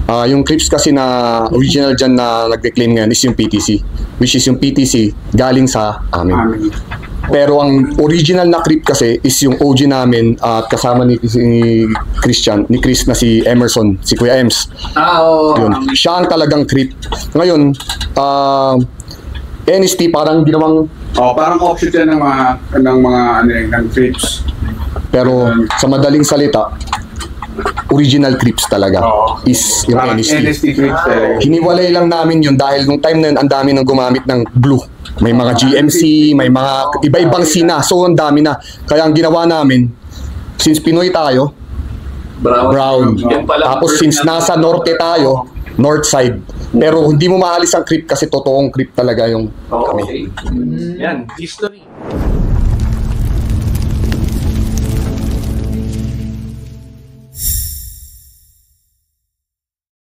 Yung clips kasi na original dyan na nagre-claim ngayon is yung PTC, which is yung PTC galing sa amin. Pero ang original na clip kasi is yung OG namin at kasama ni Christian, ni Chris na si Emerson, si Kuya Ems. Yun. Siya ang talagang clip. Ngayon, NST parang ginawang parang offshoot yan ng clips. pero sa madaling salita, original clips talaga is yung NST. Clips talaga. Hiniwalay lang namin yun dahil nung time na yun, ang dami nang gumamit ng blue. May mga GMC, may mga iba-ibang sina. So, ang dami na. Kaya ang ginawa namin, since Pinoy tayo, brown. Tapos since nasa norte tayo, north side. Pero hindi mo maalis ang clip kasi totoong clip talaga yung kami. Yan, history.